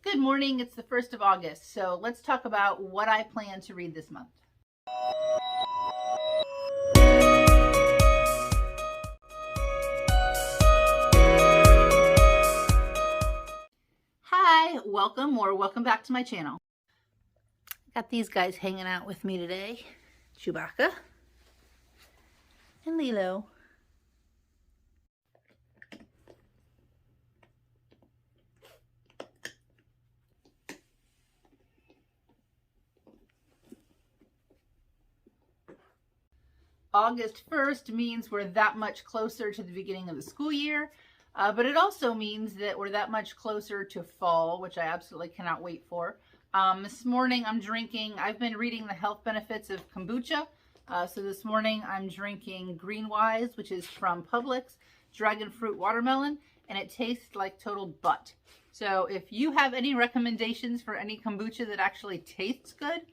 Good morning, it's the 1st of August, so let's talk about what I plan to read this month. Hi, welcome back to my channel. Got these guys hanging out with me today. Chewbacca and Lilo. August 1st means we're that much closer to the beginning of the school year, but it also means that we're that much closer to fall, which I absolutely cannot wait for. This morning I've been reading the health benefits of kombucha. So this morning I'm drinking Greenwise, which is from Publix, dragon fruit watermelon, and it tastes like total butt. So if you have any recommendations for any kombucha that actually tastes good,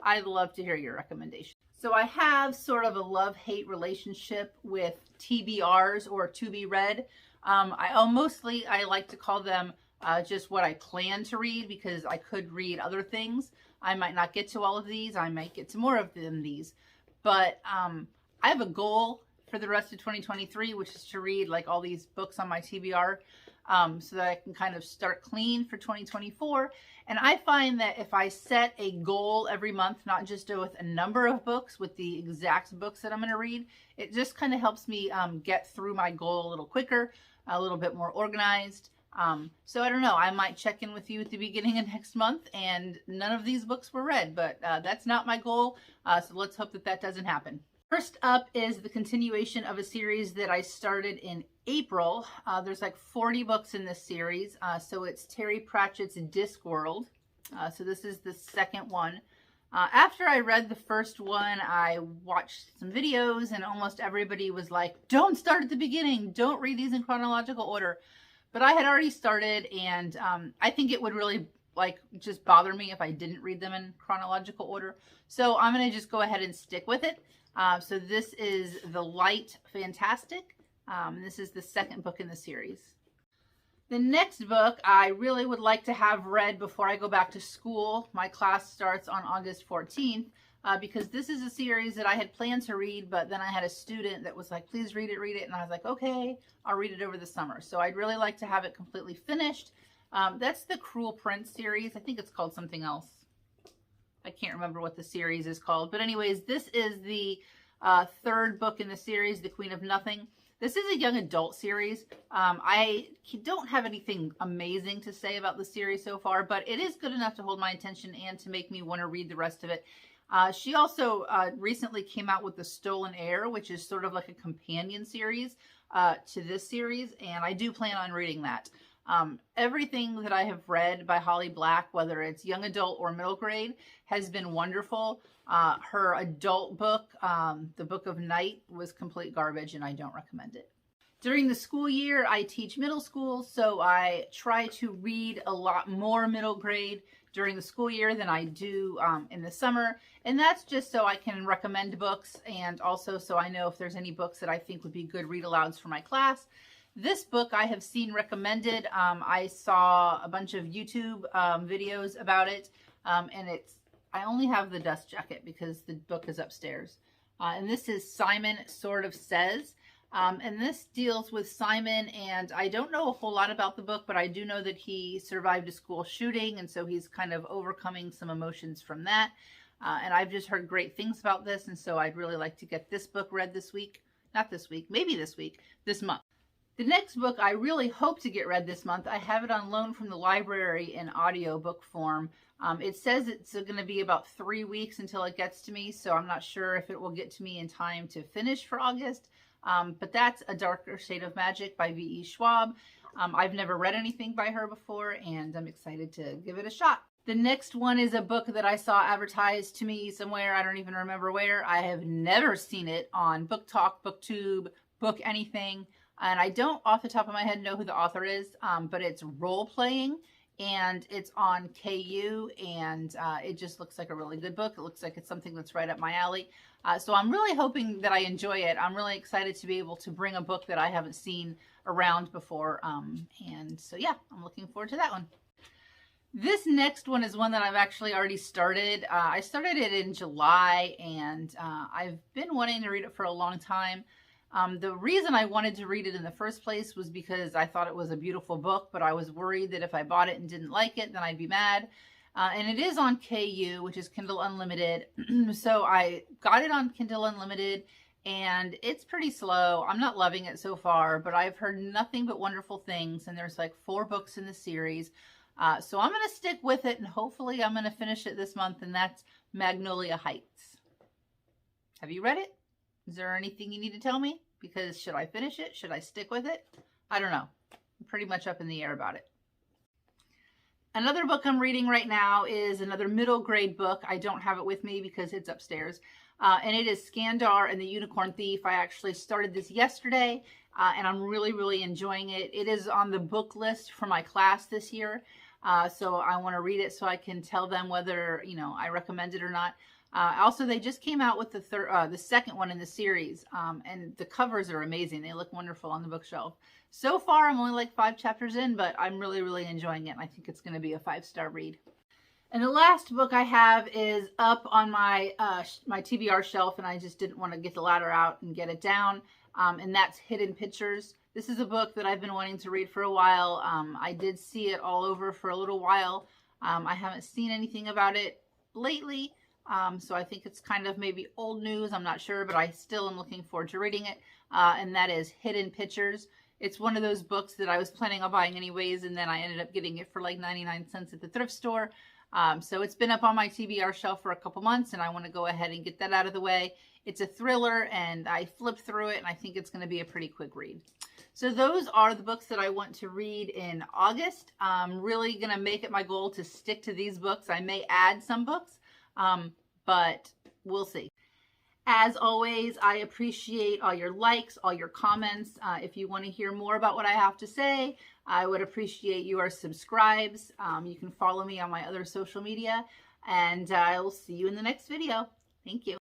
I'd love to hear your recommendations. So I have sort of a love-hate relationship with TBRs or to be read. I like to call them just what I plan to read, because I could read other things. I might not get to all of these. I might get to more of them these. But I have a goal for the rest of 2023, which is to read like all these books on my TBR, so that I can kind of start clean for 2024. And I find that if I set a goal every month, not just with a number of books, with the exact books that I'm going to read, it just kind of helps me get through my goal a little quicker, a little bit more organized. So I don't know, I might check in with you at the beginning of next month and none of these books were read, but that's not my goal. So let's hope that that doesn't happen. First up is the continuation of a series that I started in April. There's like 40 books in this series. So it's Terry Pratchett's Discworld. So this is the second one. After I read the first one, I watched some videos and almost everybody was like, don't start at the beginning. Don't read these in chronological order. But I had already started, and I think it would really just bother me if I didn't read them in chronological order. So I'm going to just go ahead and stick with it. So this is The Light Fantastic. This is the second book in the series. The next book I really would like to have read before I go back to school. My class starts on August 14th, because this is a series that I had planned to read, but then I had a student that was like, please read it. And I was like, okay, I'll read it over the summer. So I'd really like to have it completely finished. That's the Cruel Prince series. I think it's called something else. I can't remember what the series is called. But anyways, this is the third book in the series, The Queen of Nothing. This is a young adult series. I don't have anything amazing to say about the series so far, but it is good enough to hold my attention and to make me want to read the rest of it. She also recently came out with The Stolen Heir, which is sort of like a companion series to this series, and I do plan on reading that. Everything that I have read by Holly Black, whether it's young adult or middle grade, has been wonderful. Her adult book, The Book of Night, was complete garbage and I don't recommend it. During the school year, I teach middle school, so I try to read a lot more middle grade during the school year than I do in the summer. And that's just so I can recommend books, and also so I know if there's any books that I think would be good read-alouds for my class. This book I have seen recommended. I saw a bunch of YouTube videos about it, and I only have the dust jacket because the book is upstairs. And this is Simon Sort of Says. And this deals with Simon, and I don't know a whole lot about the book, but I do know that he survived a school shooting, and so he's kind of overcoming some emotions from that. And I've just heard great things about this, and so I'd really like to get this book read this week. Not this week, maybe this week, this month. The next book I really hope to get read this month, I have it on loan from the library in audiobook form. It says it's going to be about 3 weeks until it gets to me, so I'm not sure if it will get to me in time to finish for August. But that's A Darker Shade of Magic by V.E. Schwab. I've never read anything by her before, and I'm excited to give it a shot. The next one is a book that I saw advertised to me somewhere. I don't even remember where. I have never seen it on Book Talk, BookTube, Book Anything. And I don't off the top of my head know who the author is, but it's role playing and it's on KU, and it just looks like a really good book. It looks like it's something that's right up my alley. So I'm really hoping that I enjoy it. I'm really excited to be able to bring a book that I haven't seen around before. And so, yeah, I'm looking forward to that one. This next one is one that I've actually already started. I started it in July, and I've been wanting to read it for a long time. The reason I wanted to read it in the first place was because I thought it was a beautiful book, but I was worried that if I bought it and didn't like it, then I'd be mad. And it is on KU, which is Kindle Unlimited. So I got it on Kindle Unlimited, and it's pretty slow. I'm not loving it so far, but I've heard nothing but wonderful things, and there's like 4 books in the series. So I'm going to stick with it, and hopefully I'm going to finish it this month, and that's Magnolia Heights. Have you read it? Is there anything you need to tell me? Because should I finish it? Should I stick with it? I don't know. I'm pretty much up in the air about it. Another book I'm reading right now is another middle grade book. I don't have it with me because it's upstairs. And it is Skandar and the Unicorn Thief. I actually started this yesterday, and I'm really, really enjoying it. It is on the book list for my class this year. So I want to read it so I can tell them whether, I recommend it or not. Also, they just came out with the second one in the series, and the covers are amazing. They look wonderful on the bookshelf. So far, I'm only like 5 chapters in, but I'm really, really enjoying it, and I think it's going to be a 5-star read. And the last book I have is up on my my TBR shelf, and I just didn't want to get the ladder out and get it down, and that's Hidden Pictures. This is a book that I've been wanting to read for a while. I did see it all over for a little while. I haven't seen anything about it lately, so I think it's kind of maybe old news. I'm not sure, but I still am looking forward to reading it, and that is Hidden Pictures. It's one of those books that I was planning on buying anyways, and then I ended up getting it for like 99 cents at the thrift store. So it's been up on my TBR shelf for a couple months, and I want to go ahead and get that out of the way. It's a thriller, and I flipped through it, and I think it's going to be a pretty quick read. So those are the books that I want to read in August. I'm really going to make it my goal to stick to these books. I may add some books, but we'll see. As always, I appreciate all your likes, all your comments. If you want to hear more about what I have to say, I would appreciate your subscribes. You can follow me on my other social media, and I will see you in the next video. Thank you.